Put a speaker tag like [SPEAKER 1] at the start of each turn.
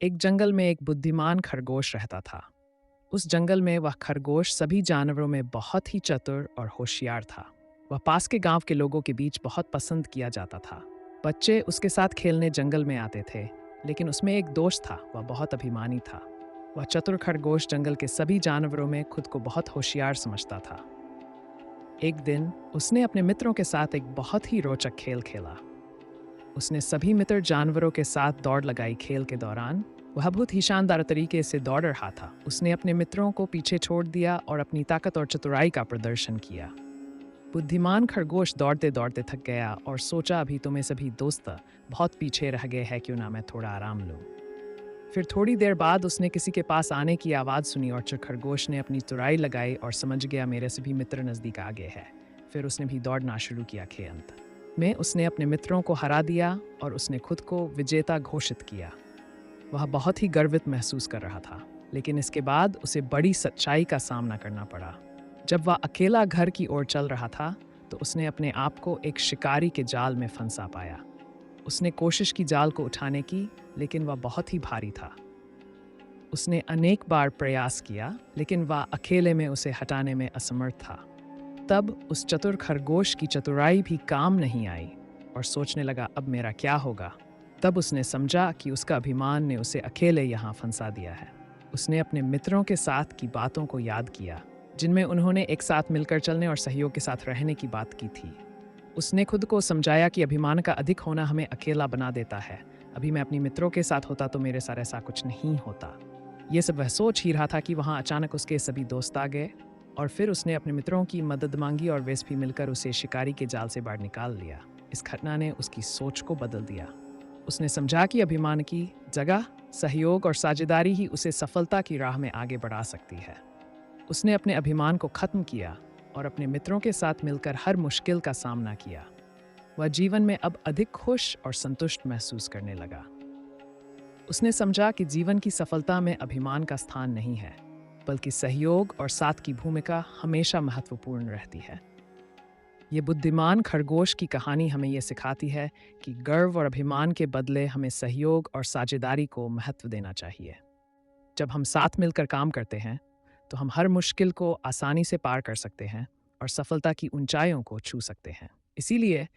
[SPEAKER 1] एक जंगल में एक बुद्धिमान खरगोश रहता था। उस जंगल में वह खरगोश सभी जानवरों में बहुत ही चतुर और होशियार था। वह पास के गांव के लोगों के बीच बहुत पसंद किया जाता था। बच्चे उसके साथ खेलने जंगल में आते थे, लेकिन उसमें एक दोष था, वह बहुत अभिमानी था। वह चतुर खरगोश जंगल के सभी जानवरों में खुद को बहुत होशियार समझता था। एक दिन उसने अपने मित्रों के साथ एक बहुत ही रोचक खेल खेला। उसने सभी मित्र जानवरों के साथ दौड़ लगाई। खेल के दौरान वह बहुत ही शानदार तरीके से दौड़ रहा था। उसने अपने मित्रों को पीछे छोड़ दिया और अपनी ताकत और चतुराई का प्रदर्शन किया। बुद्धिमान खरगोश दौड़ते दौड़ते थक गया और सोचा, अभी तो मैं सभी दोस्त बहुत पीछे रह गए हैं, क्यों ना मैं थोड़ा आराम लूं। फिर थोड़ी देर बाद उसने किसी के पास आने की आवाज़ सुनी और खरगोश ने अपनी तुराई लगाई और समझ गया, मेरे सभी मित्र नज़दीक आ गए हैं। फिर उसने भी दौड़ना शुरू किया। अंत में उसने अपने मित्रों को हरा दिया और उसने खुद को विजेता घोषित किया। वह बहुत ही गर्वित महसूस कर रहा था, लेकिन इसके बाद उसे बड़ी सच्चाई का सामना करना पड़ा। जब वह अकेला घर की ओर चल रहा था, तो उसने अपने आप को एक शिकारी के जाल में फंसा पाया। उसने कोशिश की जाल को उठाने की, लेकिन वह बहुत ही भारी था। उसने अनेक बार प्रयास किया, लेकिन वह अकेले में उसे हटाने में असमर्थ था। तब उस चतुर खरगोश की चतुराई भी काम नहीं आई और सोचने लगा, अब मेरा क्या होगा। तब उसने समझा कि उसका अभिमान ने उसे अकेले यहाँ फंसा दिया है। उसने अपने मित्रों के साथ की बातों को याद किया, जिनमें उन्होंने एक साथ मिलकर चलने और सहयोग के साथ रहने की बात की थी। उसने खुद को समझाया कि अभिमान का अधिक होना हमें अकेला बना देता है। अभी मैं अपने मित्रों के साथ होता तो मेरे साथ ऐसा कुछ नहीं होता। ये सब वह सोच ही रहा था कि वहाँ अचानक उसके सभी दोस्त आ गए और फिर उसने अपने मित्रों की मदद मांगी और वे भी मिलकर उसे शिकारी के जाल से बाहर निकाल लिया। इस घटना ने उसकी सोच को बदल दिया। उसने समझा कि अभिमान की जगह सहयोग और साझेदारी ही उसे सफलता की राह में आगे बढ़ा सकती है। उसने अपने अभिमान को खत्म किया और अपने मित्रों के साथ मिलकर हर मुश्किल का सामना किया। वह जीवन में अब अधिक खुश और संतुष्ट महसूस करने लगा। उसने समझा कि जीवन की सफलता में अभिमान का स्थान नहीं है, बल्कि सहयोग और साथ की भूमिका हमेशा महत्वपूर्ण रहती है। ये बुद्धिमान खरगोश की कहानी हमें ये सिखाती है कि गर्व और अभिमान के बदले हमें सहयोग और साझेदारी को महत्व देना चाहिए। जब हम साथ मिलकर काम करते हैं, तो हम हर मुश्किल को आसानी से पार कर सकते हैं और सफलता की ऊंचाइयों को छू सकते हैं। इसीलिए